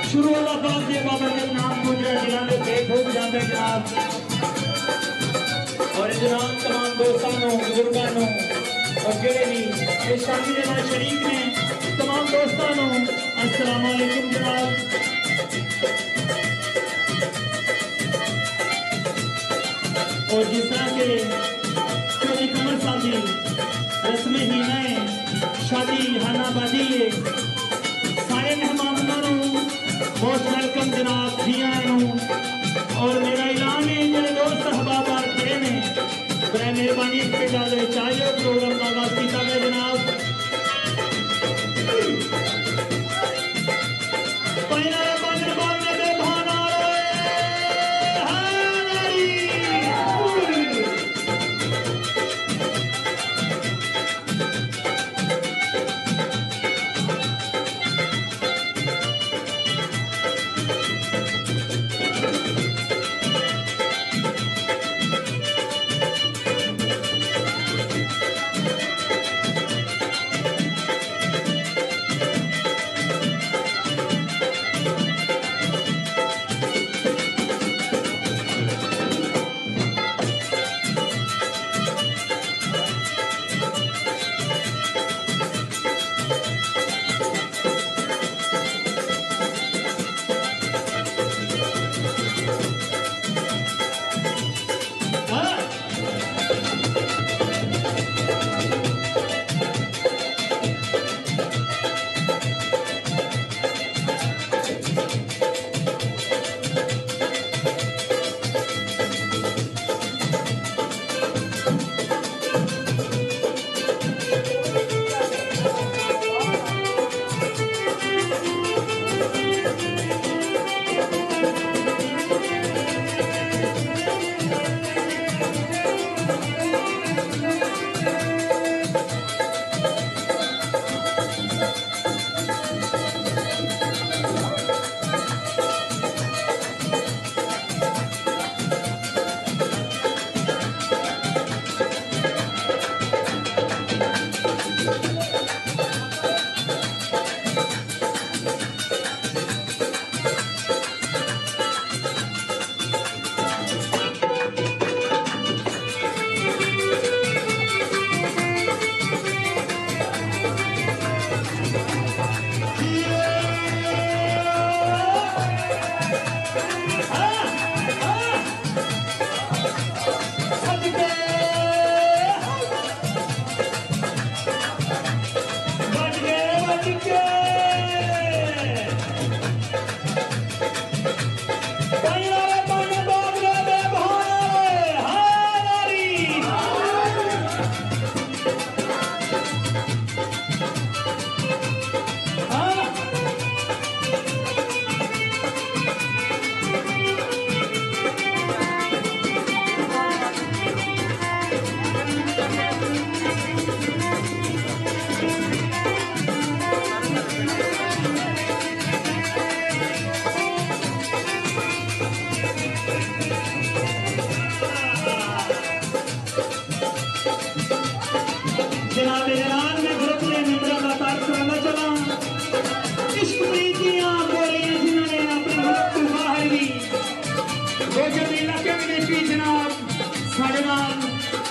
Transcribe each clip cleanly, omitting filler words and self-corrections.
शुरू अल्लाह पाक दे बाबा के नाम गुजरा जिन्होंने पेट हो जाते जनाब और जनाब तमाम दोस्तों बुजुर्गों और जेड़े भी इस शादी के नाल शरीक ने तमाम दोस्तों अस्सलाम वालेकुम जनाब। और जिस तरह के चौधरी कमर साहब की रस्में ही नए शादी हानाबादी है सारे मेहमानों बहुत वेलकम जनाब जी आए और मेरा ऐलान है मेरे दोस्त अहबाब खड़े ने बड़े मेहरबानी इस पे चाहिए प्रोग्राम का आगाज किया गया जनाब।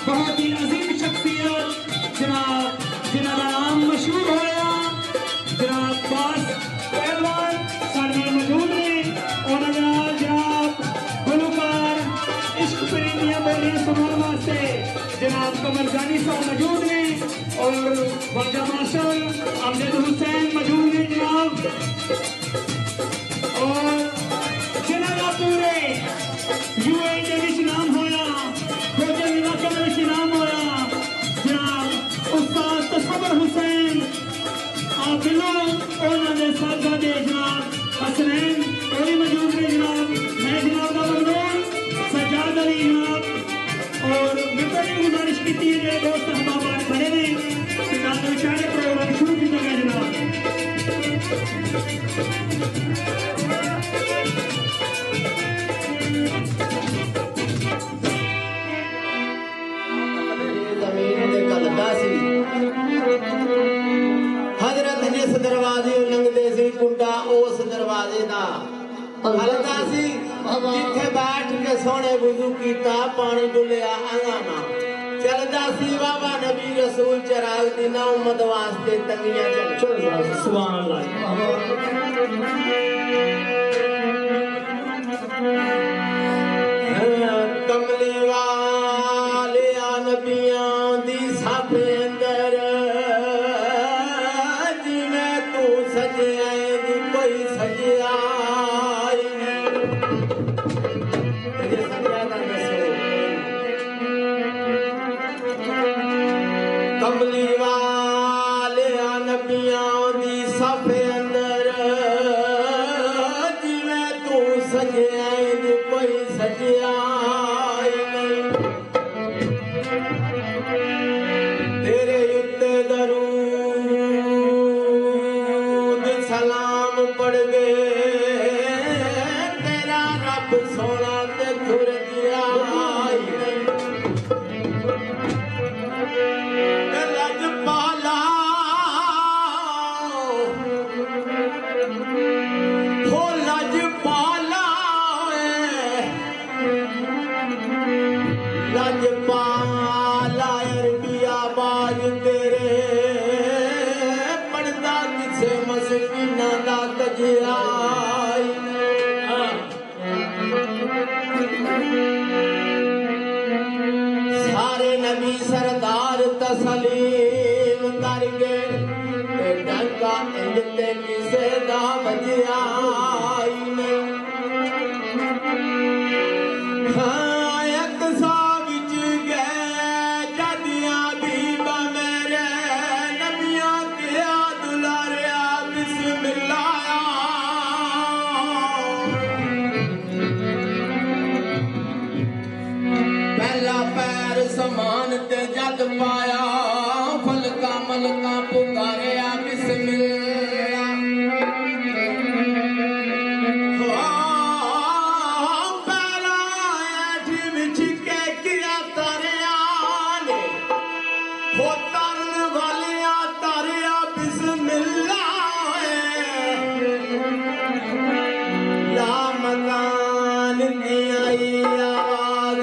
बहुत ही अजीम शख्सियत जनाब जिन्होंने नाम मशहूर होया जनाब बास पहलवान सारे मौजूद ने उन्होंने जनाब गुलकार इश्क परिंदियां बोलियां सुनाने वास्ते जनाब कमर जानी साहब मौजूद ने और बाजा मार्शल अमजद हुसैन मौजूद ने जनाब और जिन्होंने पूरे यूएई के विच नाम होया भोजन इलाके में विच नाम होया जनाब उस्ताद तसव्वुर हुसैन आप बिलो उन्होंने साहबजादे जनाब हसनैन और मौजूद ने जनाब मैं जनाब का ममनून सज्जाद अली जनाब और मैं गुजारिश की थी मेरे दोस्त अहबाब खड़े ने शायद प्रोग्राम शुरू किया गया जनाब। हजरत जिस दरवाजे लंघते सी कुंडा उस दरवाजे दा हलदा सी जिथे बैठ के सोने वुजू कीता पानी डुलिया आंगना चलदा सी बाबा नबी रसूल चराग दिना उम्मत वास्ते तंगियां चल सुभान अल्लाह कमली वाले नबियां दी साफे अंदर जिवें तू सजया दी कोई सजया कमली वाले नबियां दी साफे अंदर जिवें तू सजया दी कोई सजया तेरे उत्ते दरूद सलाम पढ़ गए तेरा रब सोना ते खुर दिया लजपाला हो लजपाला लजपाला अरबिया बाज तेरे पढ़दा किसे मस्कीना दा कजिया सारे नबी सरदार तसलीम करके डंका इंजते किसे दा बजिया एक सा विच गए जदियां बीबा मेरे नबिया के दुलारिया बिस्मिल्लाह पहला पैर समान ते जद पाया फलका मलका पुकारिया बिस्मिल्लाह पैरा ऐठी विच के किया तरिया ने हो तरन वालिया तरिया बिस्मिल्लाह ला मकान की आई आवाज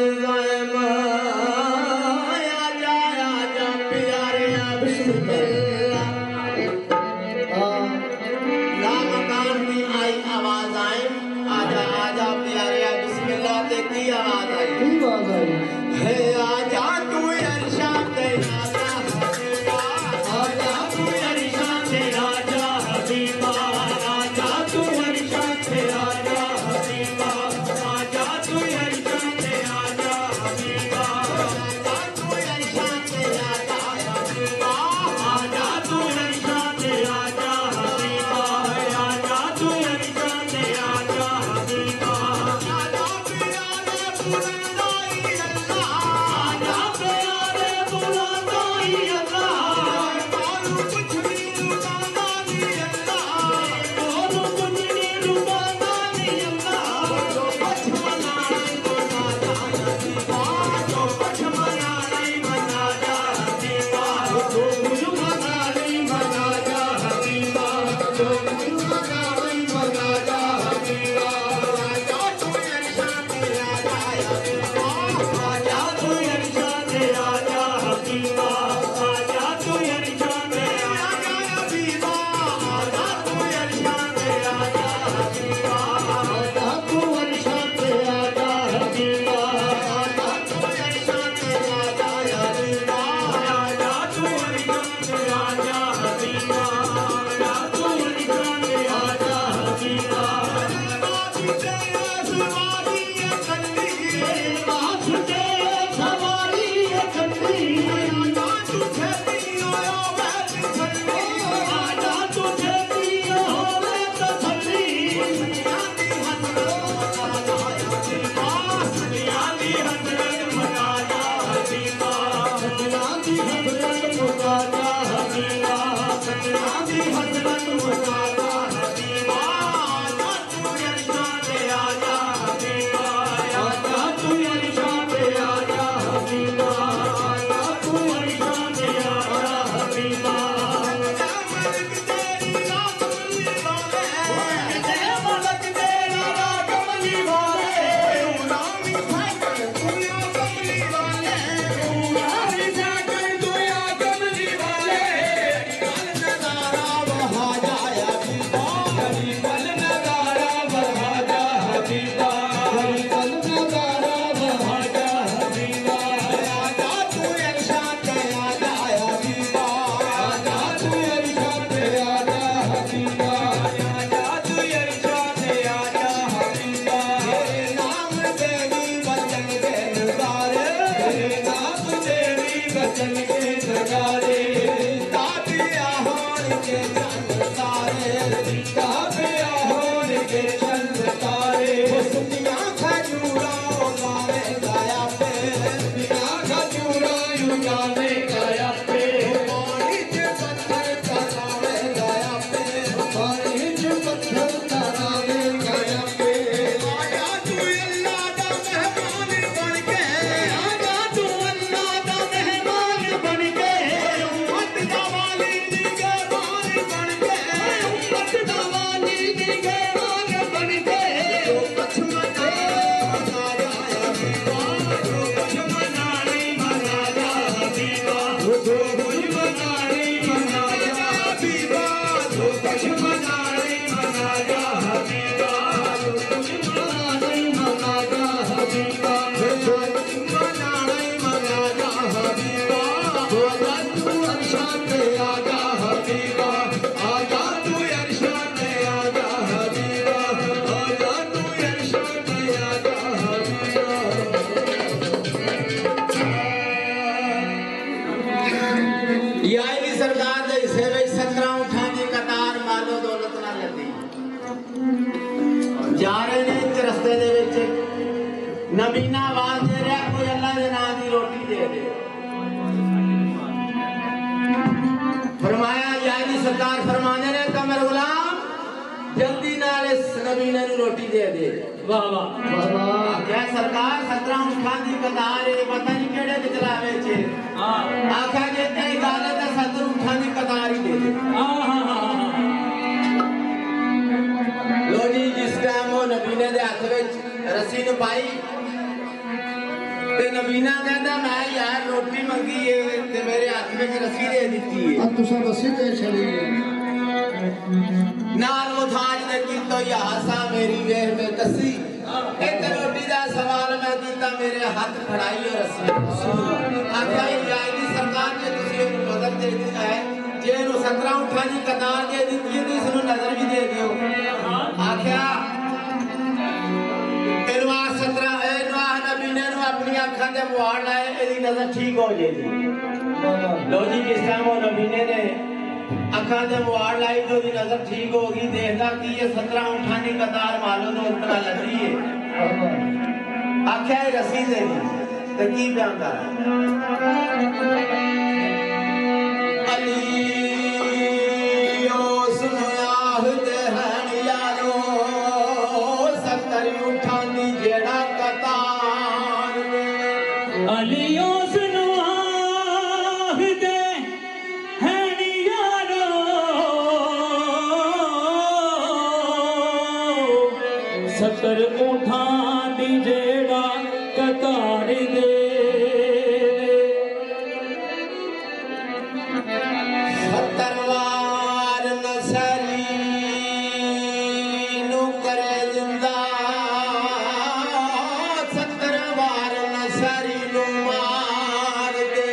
जा रहे ने रस्ते दे विच नबीना आवाज दे रहा कोई अल्लाह के नाम की रोटी दे दे। फरमाया यानी सरकार फरमाने ने कमर गुलाम जल्दी नाल इस नबीने नु रोटी दे दे। वाह वाह क्या सरकार 17 उठां दी कतार है पता नहीं केड़े ते चलावे छे। हां आखा जे ते गल है 17 उठां दी कतार ही दे दे। हां हां हां लो जी जिस टाइम वो नबीने दे हाथ विच रस्सी नु पाई ते नबीना कहता मैं यार रोटी मंगी है ते मेरे हाथ में रस्सी दे दी है। अब तुसा रस्सी दे चली नाल वो थाज ने कीतो या हासा मेरी वेह में कसी एक रोटी दा सवाल मैं कीता मेरे हाथ खड़ाई और रस्सी आख्या यानी सरकार ने तुसी नु बदल दे दी है जे नु 17 उठा दी कतार दे दी ते इसनु नजर भी दे दियो। आख्या तेनवा 17 नबीने नु अपनी अखां दे मुआड़ लाए एदी नजर ठीक हो जाएगी। लो जी जिस टाइम वो नबीने ने अखां दे मुआड़ लाई तो दी नजर ठीक होगी देखदा कि ये 17 उठानी कतार मालो तो उतना लगी है। आख्या रस्सी दे दी ते की बयान कर अली ओ सुनया दे हन यारो 70 उठानी जेड़ा कतार अलियो सुनो दे हैं यारो 70 उठां दी जेड़ा कतार दे। 70 वार नसरी नु करे जिंदा 70 वार नसरी नु मार दे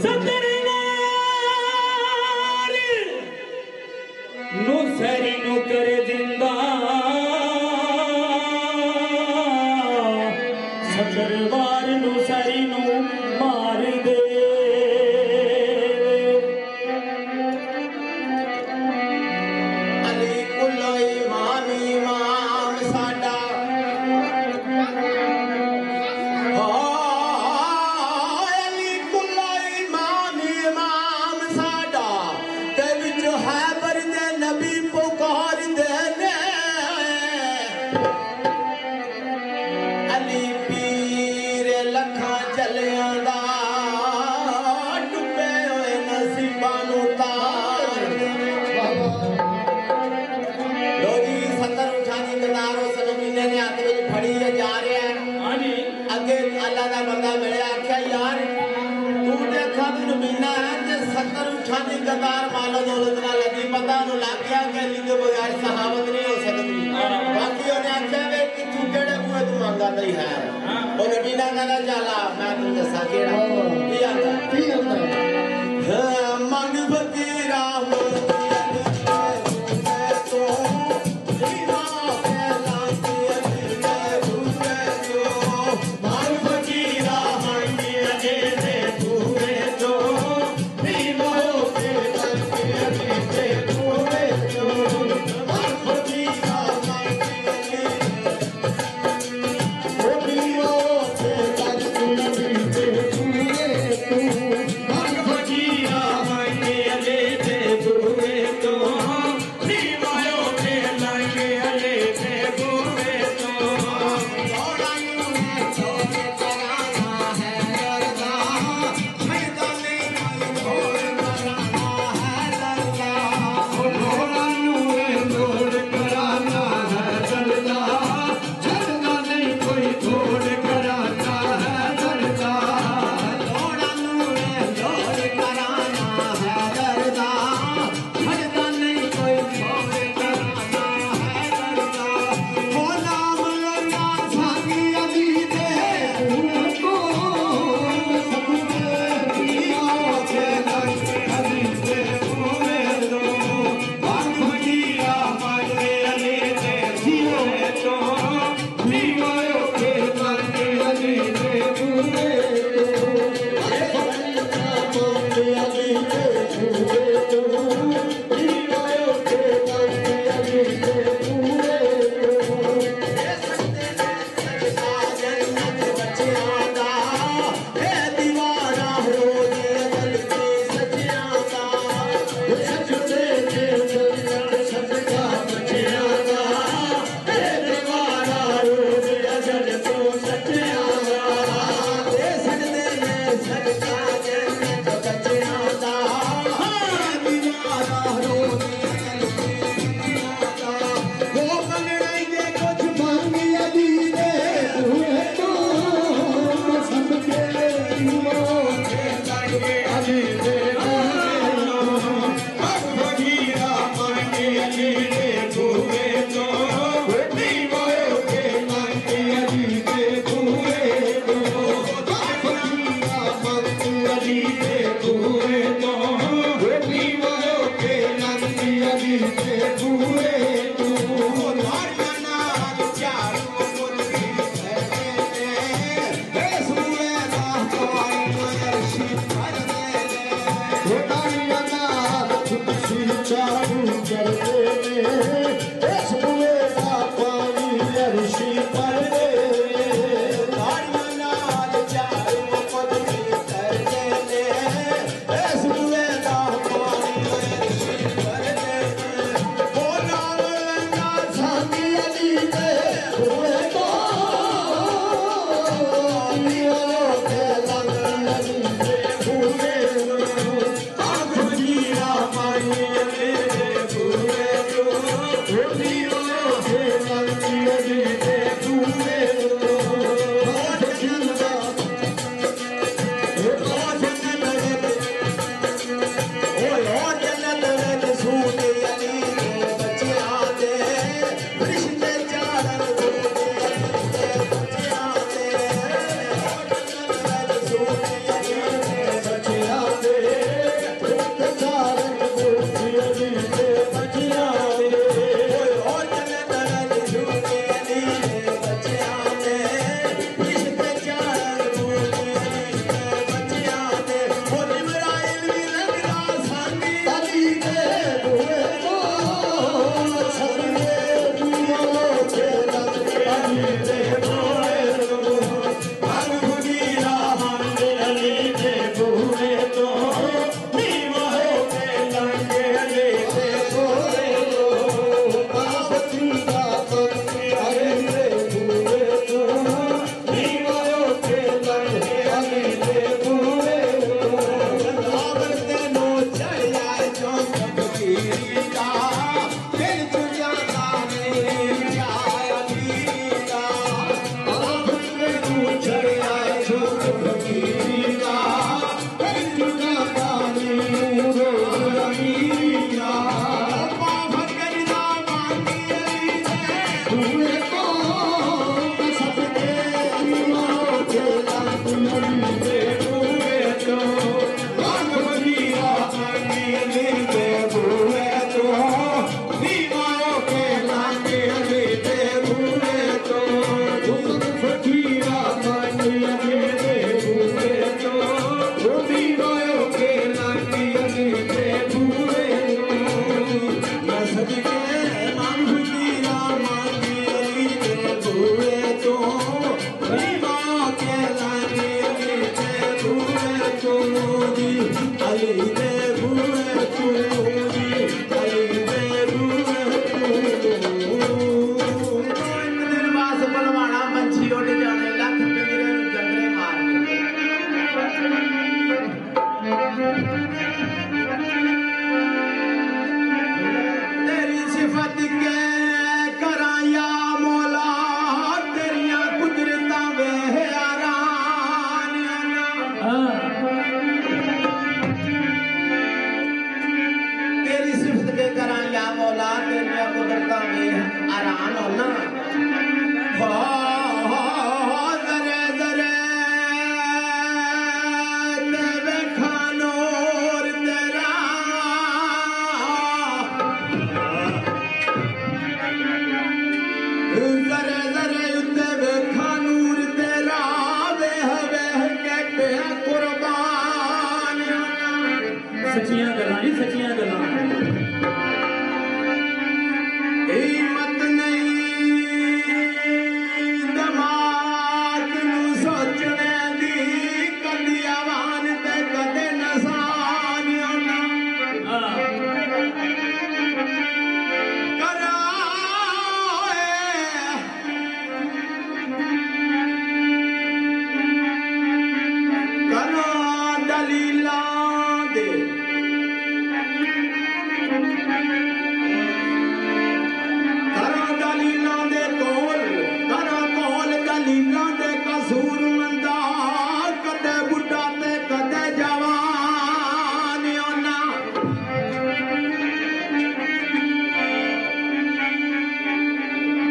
70 वार नुसरी नु करे जिंदा 70 वार नुसरी नु मार दे। अली कुल्लो इमाम साडा अली कुल्लो इमाम साडा ते विच है बरदे नबी पुकार दे ने अली पीर लखा चलियां दा डुबे होए नसीबां नु तार लोरी 70 उठानी कतार उस नबीने ने हाथ में फड़ी है जा रहा है। हाँ जी अगे अल्लाह दा बंदा मिले आख्या यार तू देखा तू नबीना है ते 70 उठानी कतार मालो दौलत ना लगी पता नु लग गया कि अली के बगैर सहाबत नहीं हो सकती। बाकी उन्हें आख्या वे कि तू केड़े मुंह तू मांगा नहीं है वो नबीना कहना चला मैं तू दसा केड़ा की आंदा मन फकीरा तू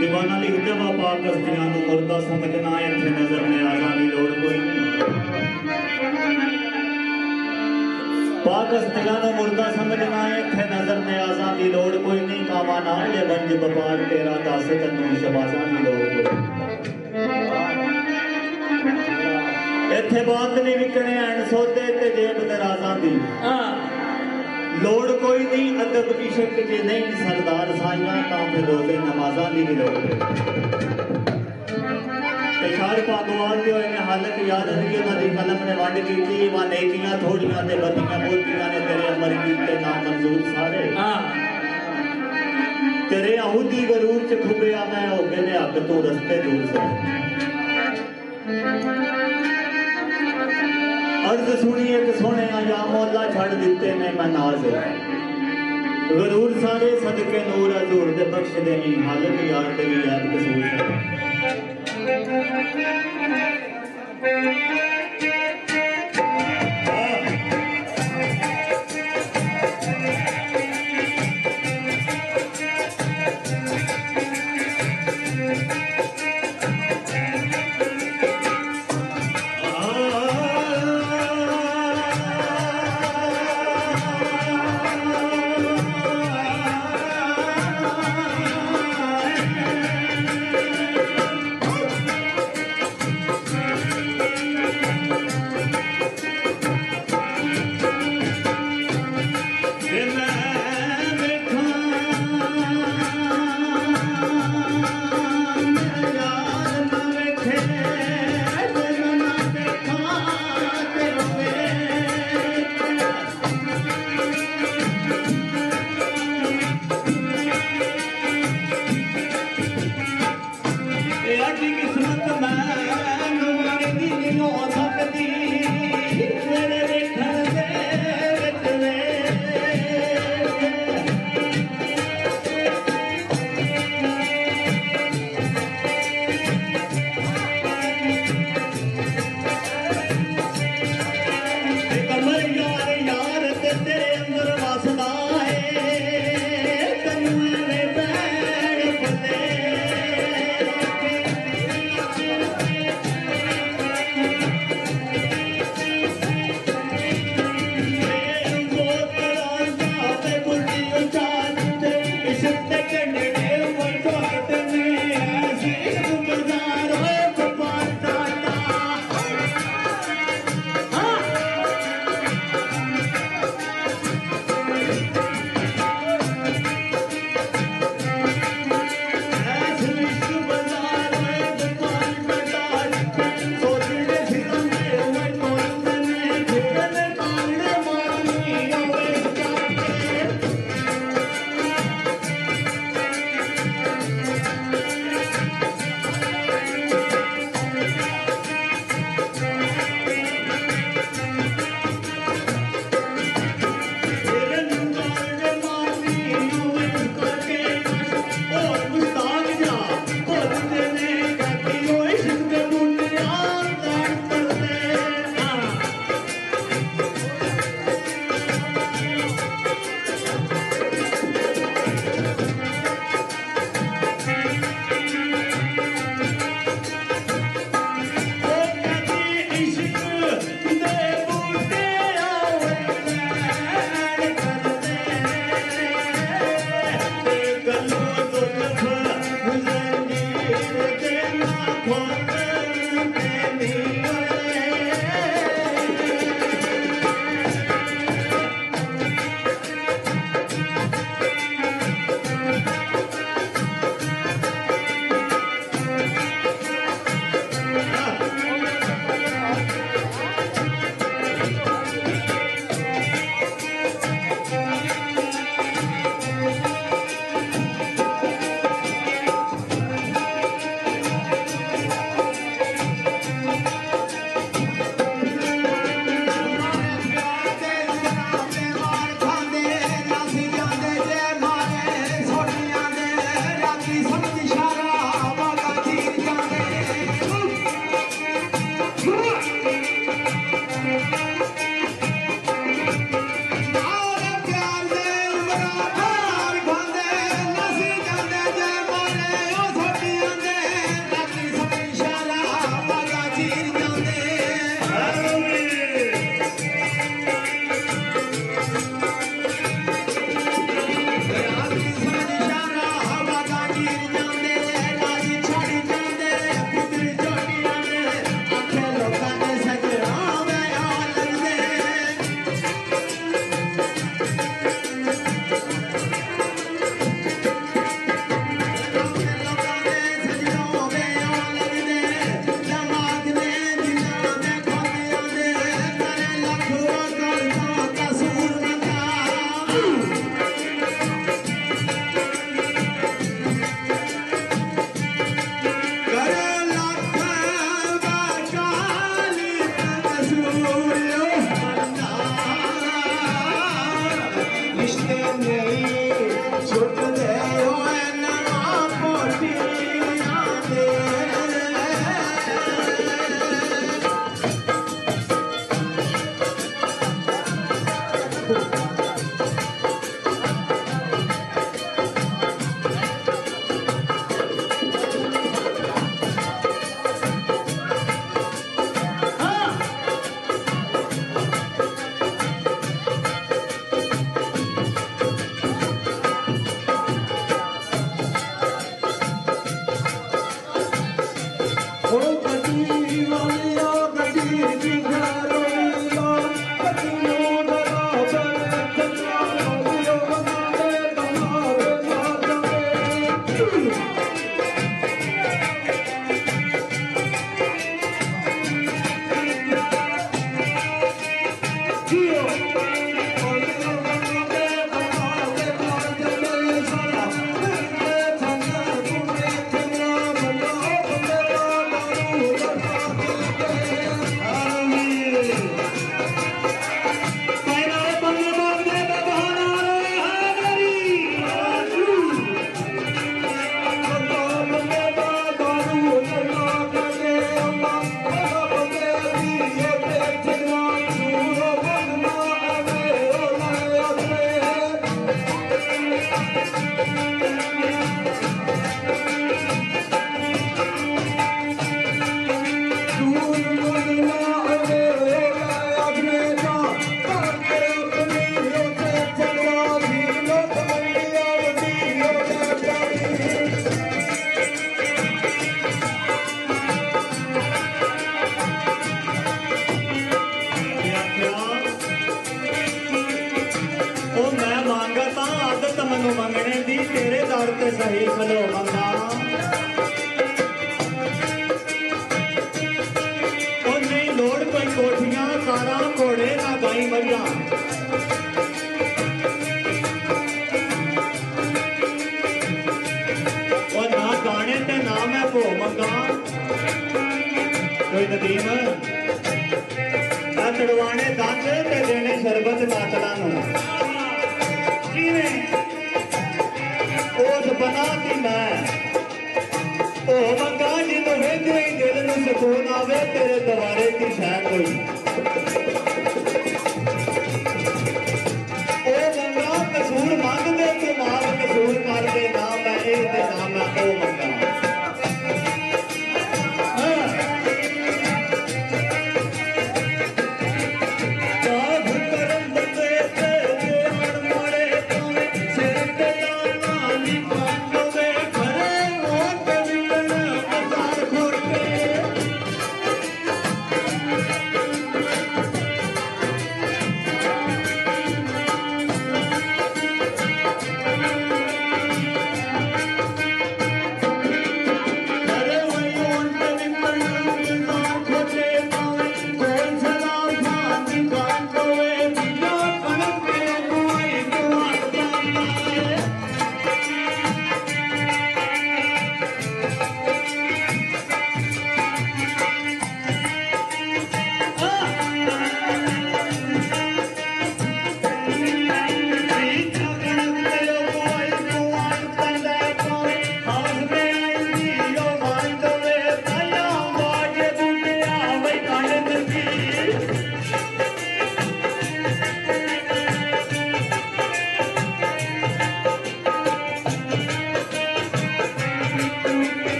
दीवाना लिखते वा पाक हस्तियां नूं मुर्दा समझना इत्थे नजर न्याज़ां दी लोड़ कोई नहीं। पाक हस्तियां नूं मुर्दा समझना इत्थे नजर न्याज़ां दी लोड़ कोई नहीं। कावा नाल जे बंज बपार तेरा दस तन्नू शबाज़ां दी लोड़ कोई इत्थे बात नहीं विकणे ऐन सौदे ते जेब दराज़ां दी लोड़ कोई नहीं। अदब की शक जे नहीं सरदार साइयां तां फिर रोजे नमाज़ां दी भी लोड़ है। शार पागवाल जो इन्हें हालत याद रही उन्होंने कलम ने वंड की वह नेकियां थोड़ियां ते बदियां बोलदियां ने तेरे अमर कीते ना मंजूर सारे तेरे अहूदी गरूर च खुबिया मैं हो गए ने हक तू रस्ते दूर से। अर्ज सुनिए कि सोने या मौला छड़ दिते ने मैं नाज गरूर सारे सदके नूर हजूर दे बख्श देनी हालत यार तेरी याद कसूर है। भो मंगा कोई नदीम तड़वाने दंद ते देने शरबत कातला ओस बना दी मैं ओ मंगा जिन्हों वेंदे ही दिल नूं सुकून आवे तेरे दवारे की शह कोई ओ मंगा कसूर मंग दे तो माफ कसूर कर दे ना मैं ए ते ना मैं ओ मंगा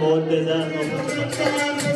मौत दे जहर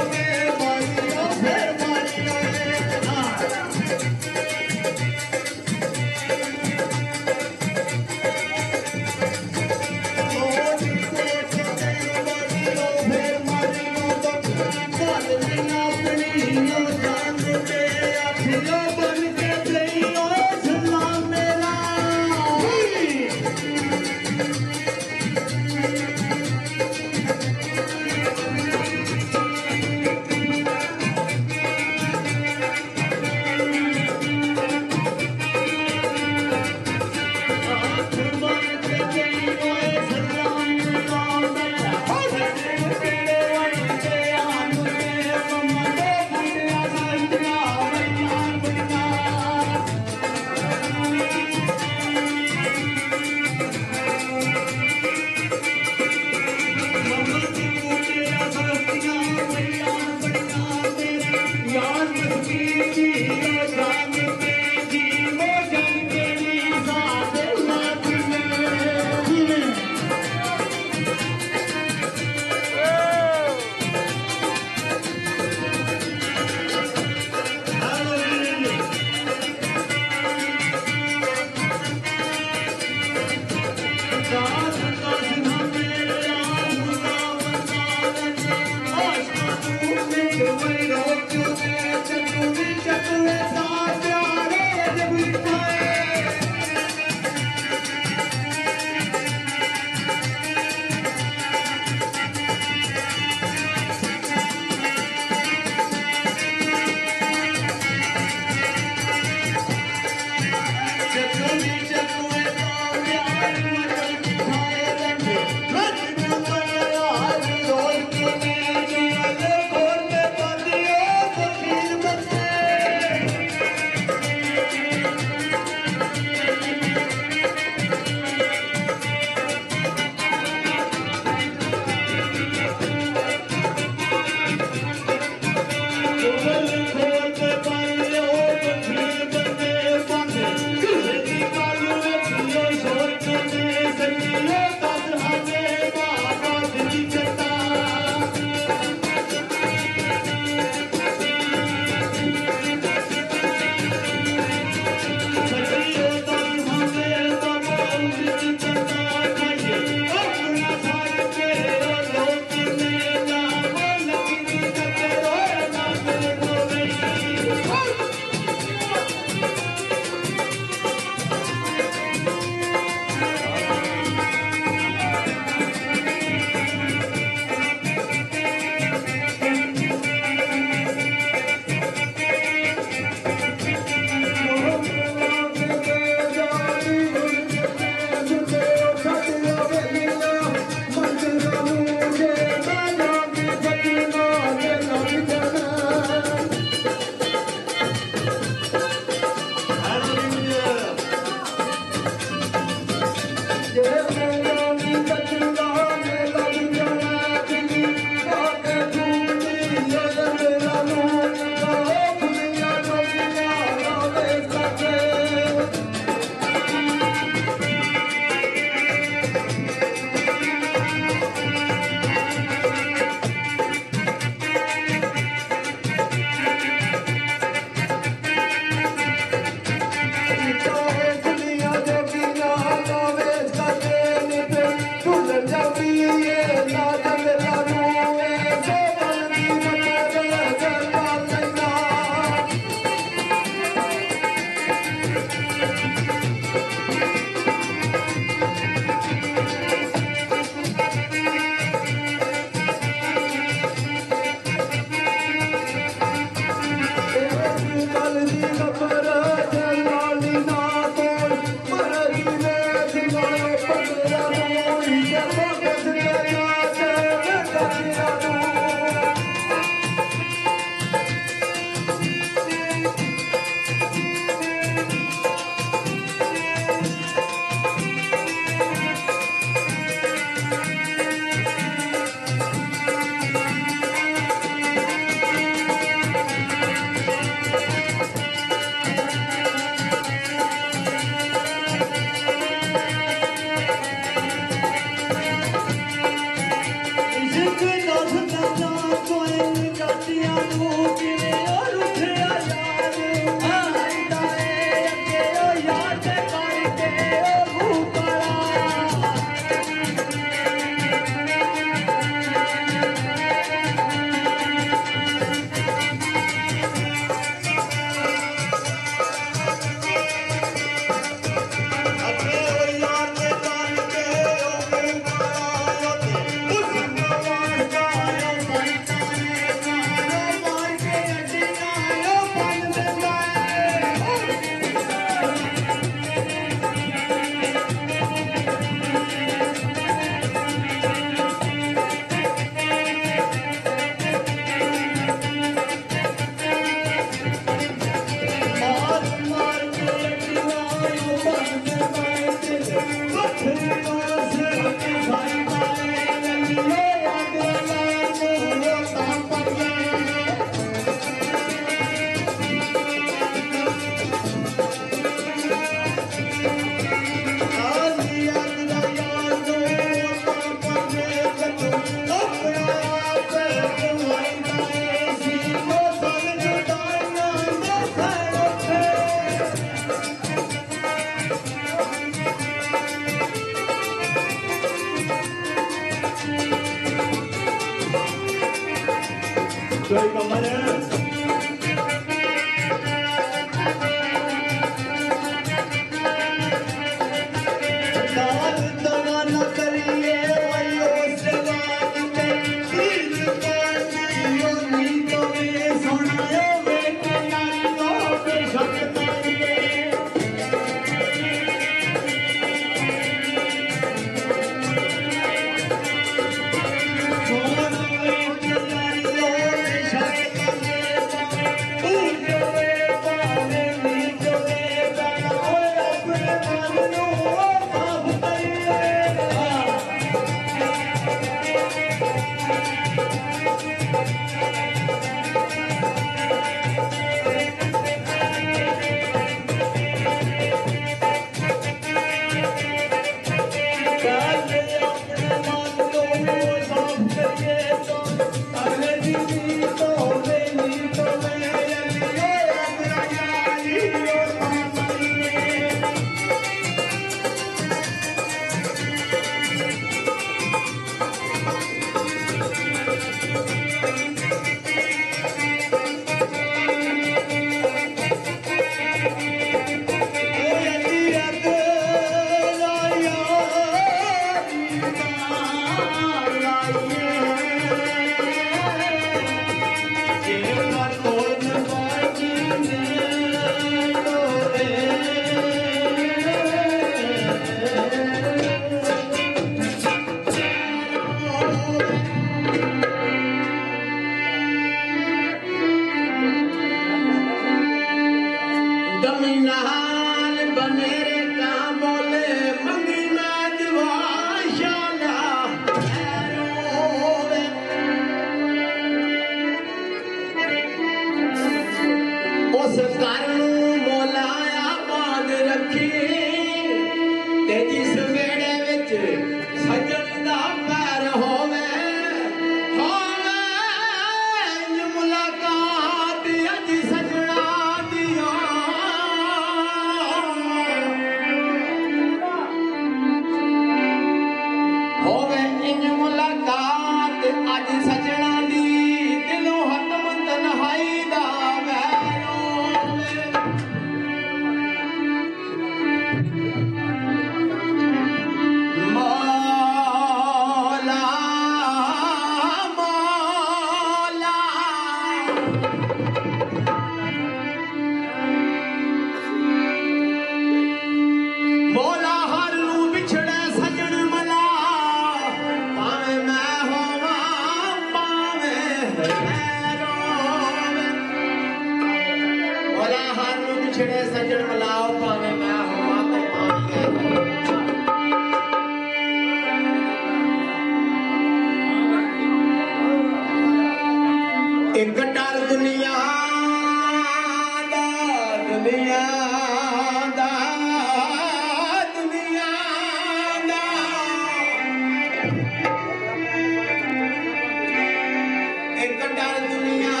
एक डर दुनिया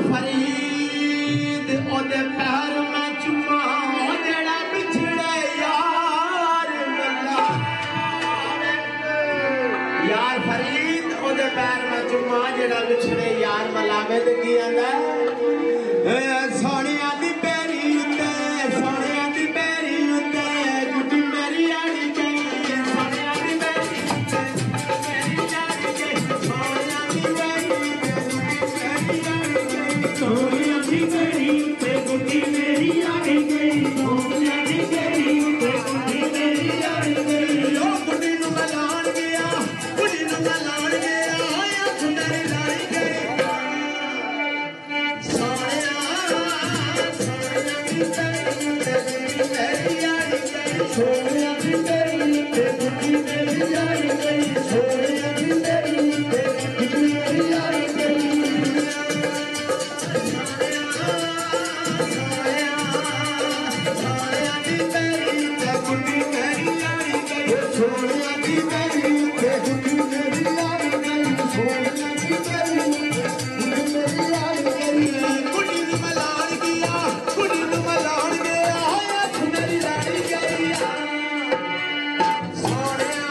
फरीद ओदे पैर में चुमा जेड़ा बिछड़े यार मल्ला यार फरीद ओदे पैर में चुमा जेड़ा बिछड़े यार मल्ला में ते की आंदा सोनिया दी पैरी उत्ते सोनिया दी पैरी उत्ते गुड्डी मेरी आड़ी गई सोनिया दी पैरी उत्ते मेरी आड़ी गई सोनिया दी पैरी सोनिया दी मेरी ते गुड्डी मेरी आड़ी गई सोनिया दी मेरी ते गुड्डी मेरी आड़ी गई ओ गुड्डी नु मलान गया गुड्डी नु मलान गया आया सुंदरी लाई गई सोनिया सोनिया दी मेरी ते गुड्डी मेरी आड़ी गई सोनिया दी मेरी ते गुड्डी मेरी आड़ी गई सोनिया दी मेरी ते गुड्डी मेरी आड़ी गई सोनिया दी मेरी ते गुड्डी मेरी आड़ी गई सोनिया दी मेरी ते गुड्डी मेरी आड़ी गई गुड्डी नु मलान गया गुड्डी नु मलान गया आया सुंदरी लाई गई सोनिया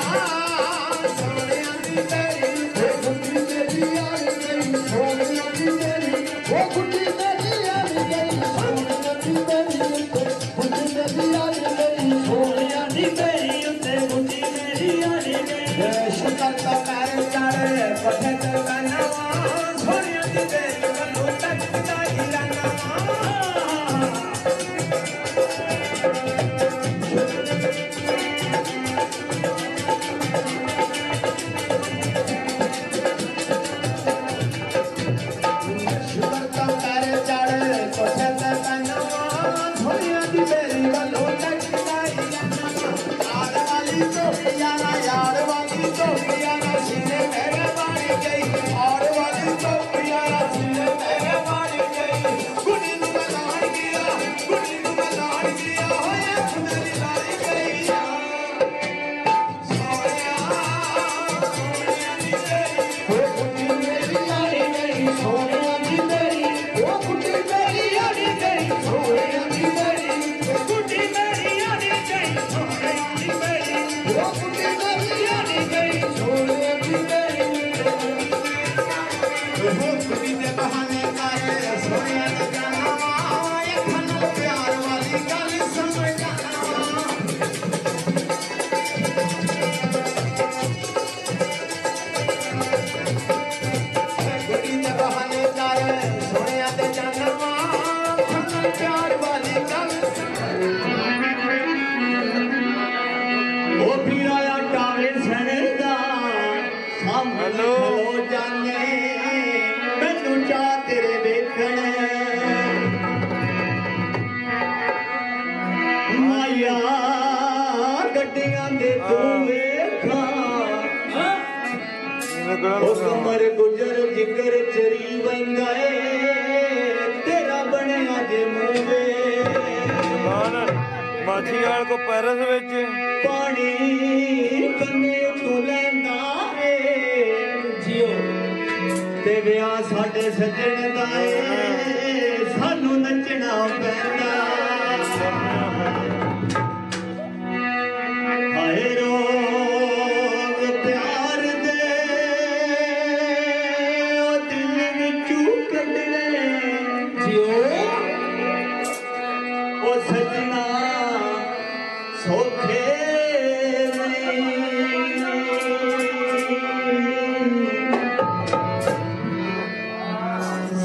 सोनिया दी मेरी ते गुड्डी मेरी आड़ी गई सोनिया दी मेरी ओ गुड्डी मेरी आड़ी गई सोनिया दी मेरी ते गुड्डी मेरी आड़ी गई सोनिया दी मेरी ते गुड्डी मेरी आड़ी गई शुक्र का पैर चढ़े पथे ते बनवा सोनिया दी मेरी बनो तक लाई रंगवा शुक्र का पैर चढ़े पथे ते बनवा सोनिया दी मेरी बनो तक लाई रंगवा यार वाली टोपिया ना सीने मेरे बाड़ी गई और वाली टोपिया ना सीने मेरे बाड़ी गई गुड्डी नु मलान गया होया सुंदरी लाई गई सोनिया सोनिया दी मेरी ओ गुड्डी मेरी आड़ी गई सोनिया दी मेरी ओ गुड्डी मेरी आड़ी गई सोनिया दी मेरी गुड्डी मेरी आड़ी गई सोनिया दी मेरी ओ गुड्डी मेरी आड़ी गई सोनिया दी मेरी गुड्डी दे बहाने काए सोनिया दा गाना ये खनल प्यार वाली गल समझ जाना गुड्डी दे बहाने काए सोनिया दे जाना खनल प्यार वाली गल ओ पीराया टावे सड़दा सामने खलो जाने मैनू चा तेरे वेखण माया गड्डियां दे तू वेखा ओ कमर गुजर जिगर चरी वंदा ए तेरा बनया जे मूवे माछी वाल को पैरस विच पानी कन्ने तू लैंदा रे जियो ते विआह साडे सजण दा ए सानू नचना पैंदा हाय रोग प्यार दे ओ दिल विचों कढने जियो ओ सजना सौखे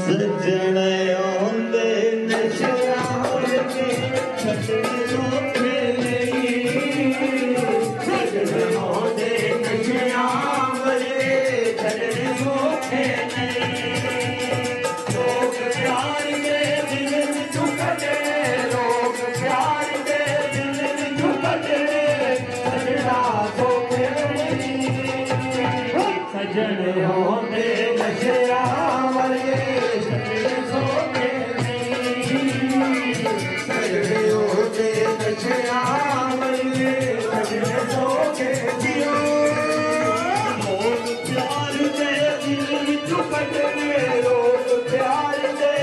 सजन आंदे नशा के छटने सौखे सजन आंदे नशा के छटने सौखे लोग प्यार के दिल विचों कढने लोग प्यार के दिल विचों कढने सजना सौखे सजन होंदे नशा वाले छटने सौखे सजन होंदे नशा वाले छटने सौखे लोग प्यार दे दिल विचों कढने लोग प्यार दे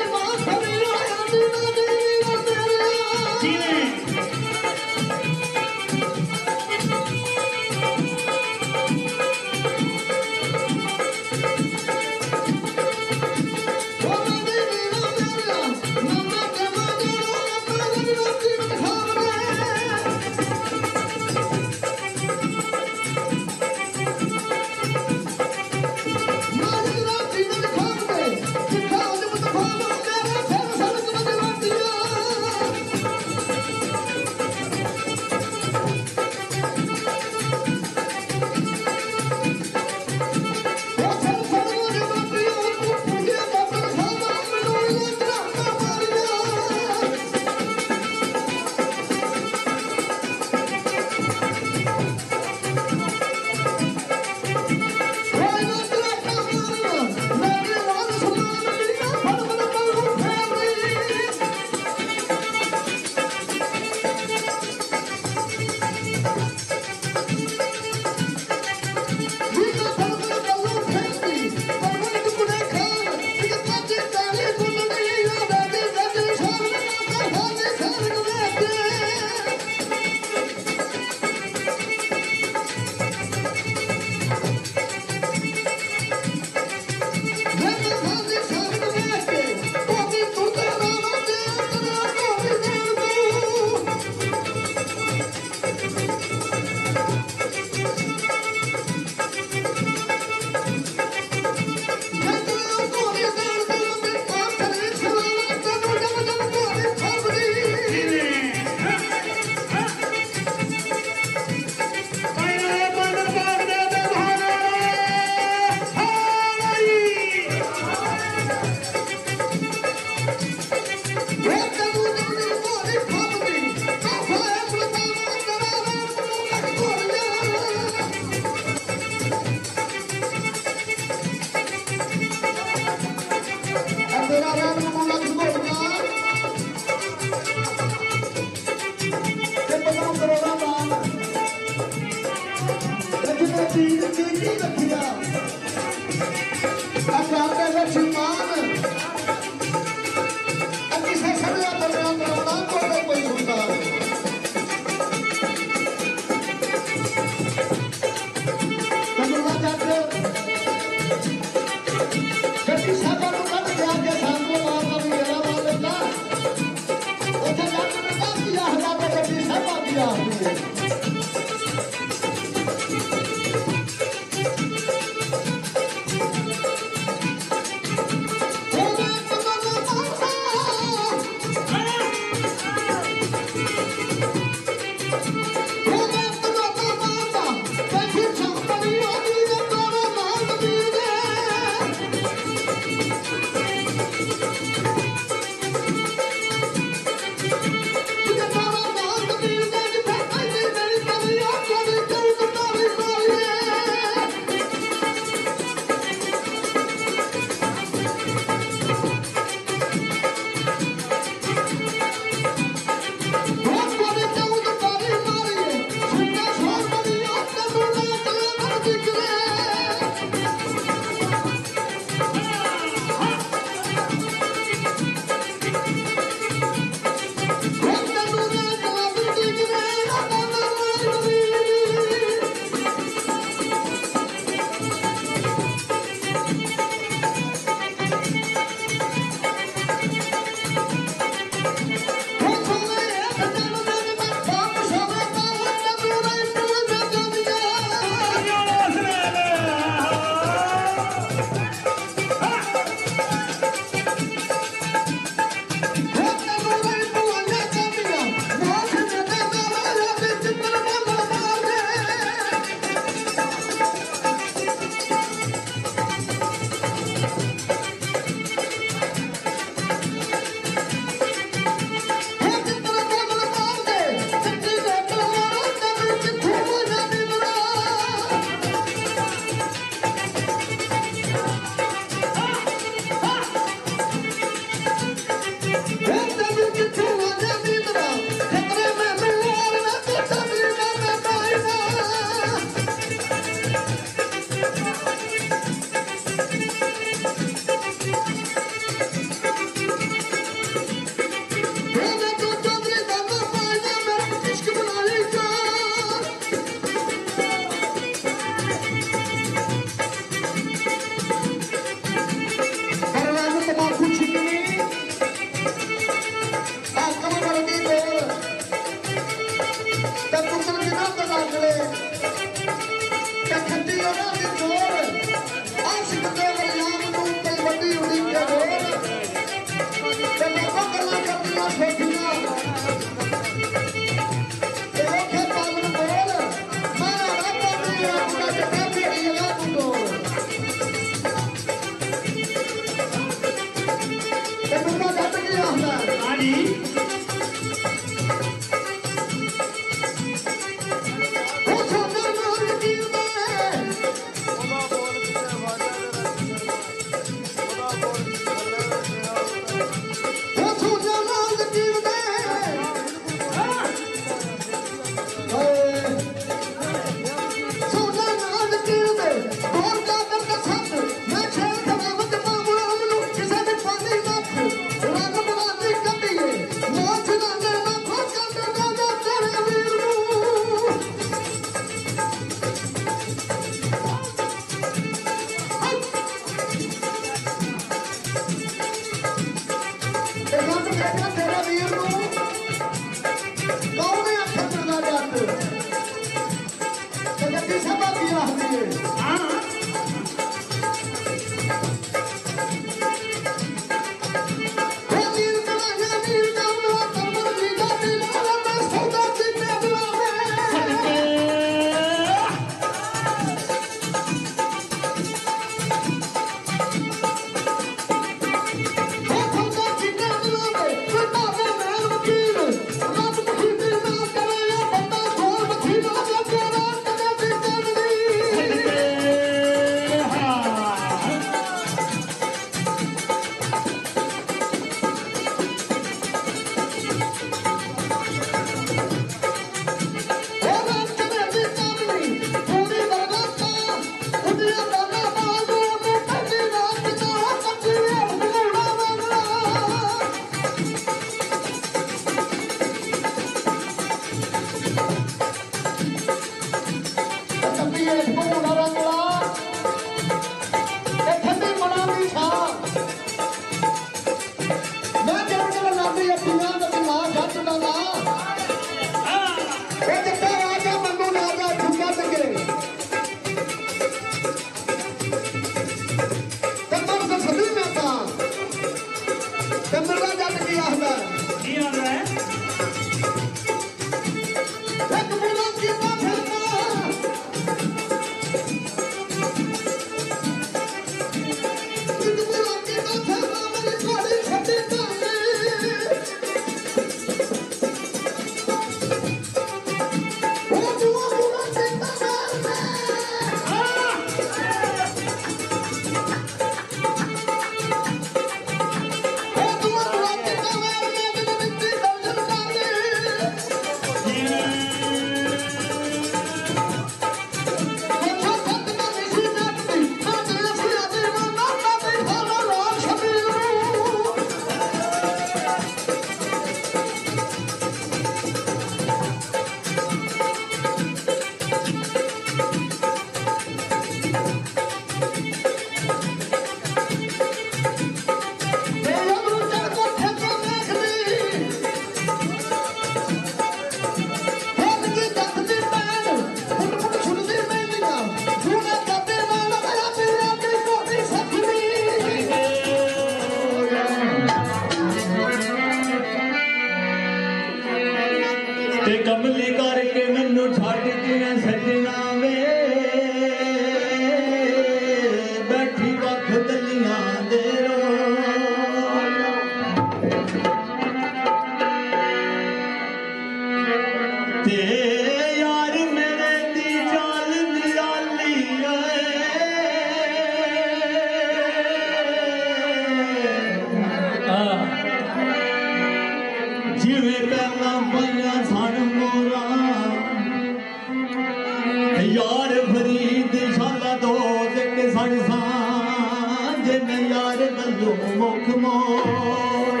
सरकार बंदू मुख मोर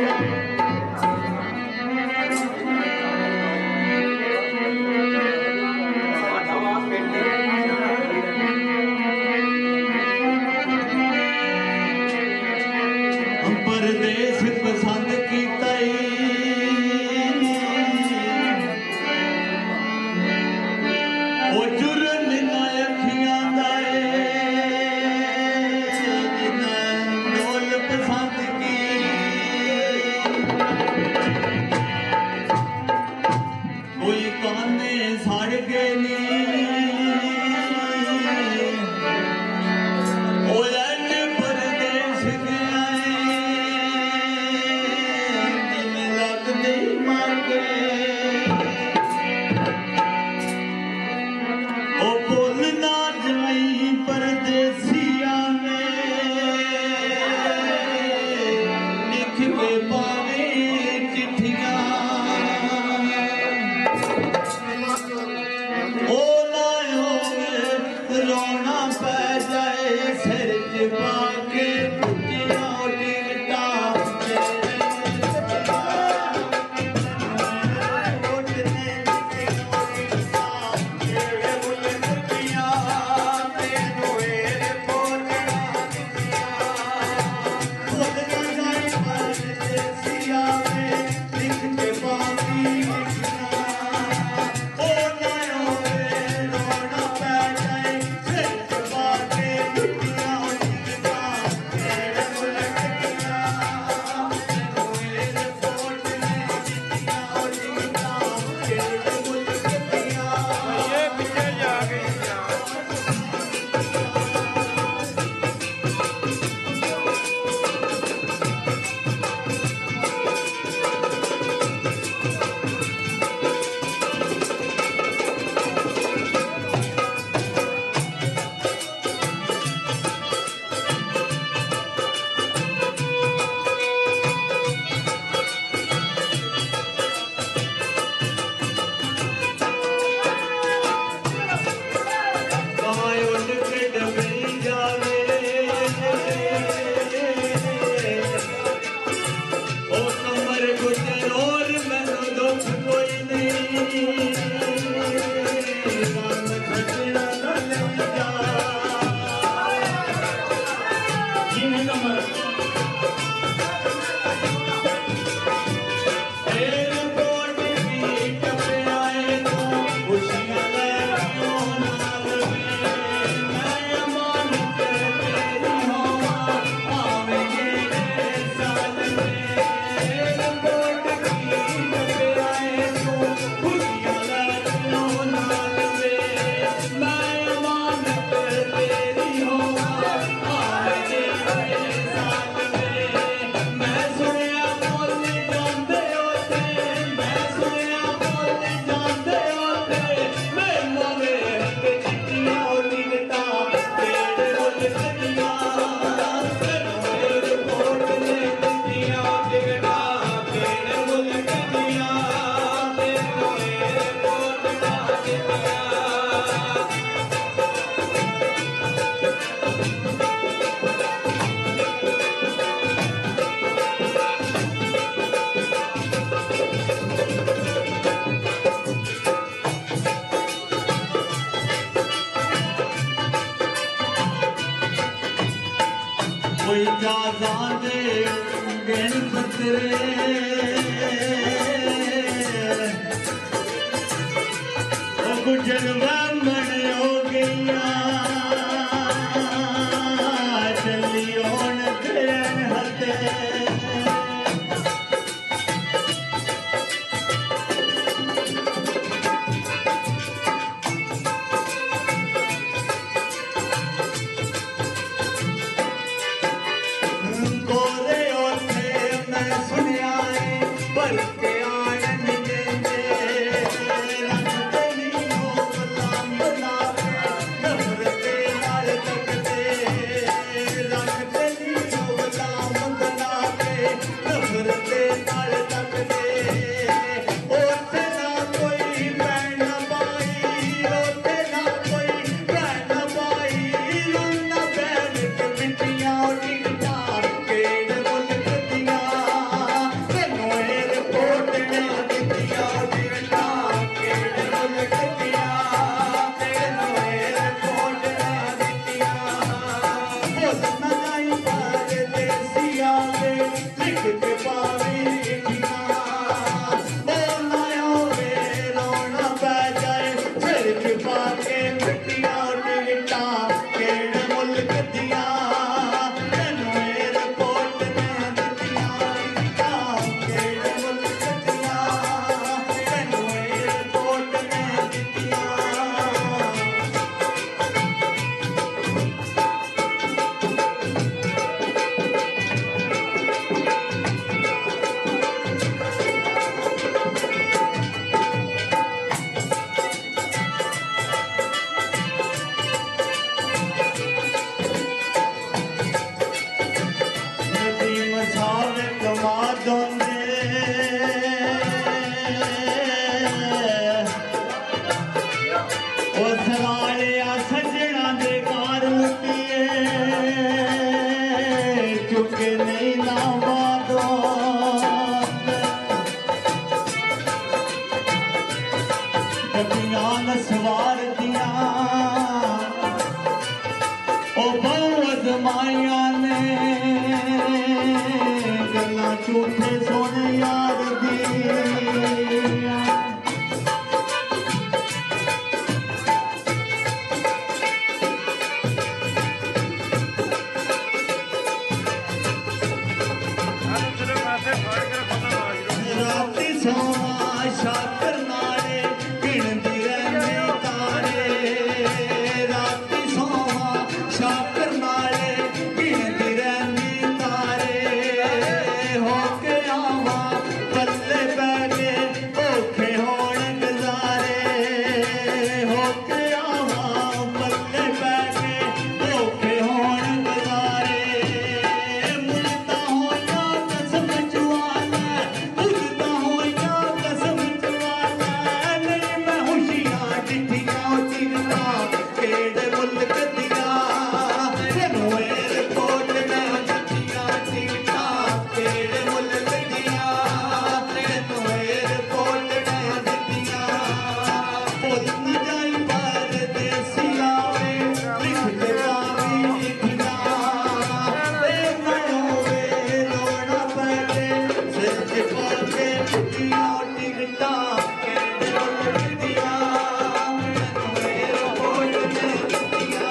परदेश पसंद कीता ओ जुर्म ना अखियां दा जिन्हें डोल पसंद की कोई काने सड़ के कोई जादा दे गण पतरे गुजर ब्राह्मण हो गया चली ओन देन हते माया ने गल्ला झूठे सोने यार दी राती सोवा शाकर नाले गिणदी रहंदी तारे राती सोवा शाकर नाले गिणदी रहंदी तारे होके आवा पल्ले बैठे औखे होण गुजारे होके आवा पल्ले बैठे औखे होण गुजारे मुड़ता होया कसम चुआला उड़ता होया कसम चुआला नहीं मैं होशियां डिठियां चिरना केड़े मुल्क दिया तेनू एयरपोर्ट में डिठियां चिरना केड़े मुल्क दिया तेनू एयरपोर्ट में डिठियां भुल न जाई परदेसिया वे लिख के पावी डिठियां ए नयोवे रोना पड़े सिर के पाके डिठियां टिकटा केड़े मुल्क दिया तेनू एयरपोर्ट में डिठियां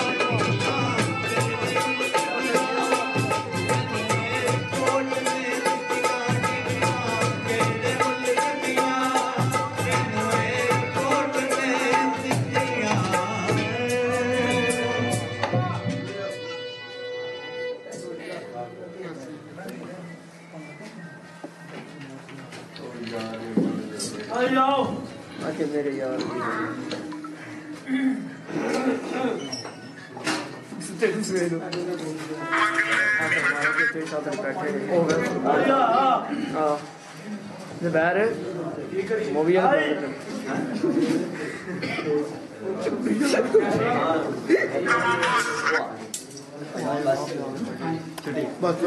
आके मेरे यार मूवी बस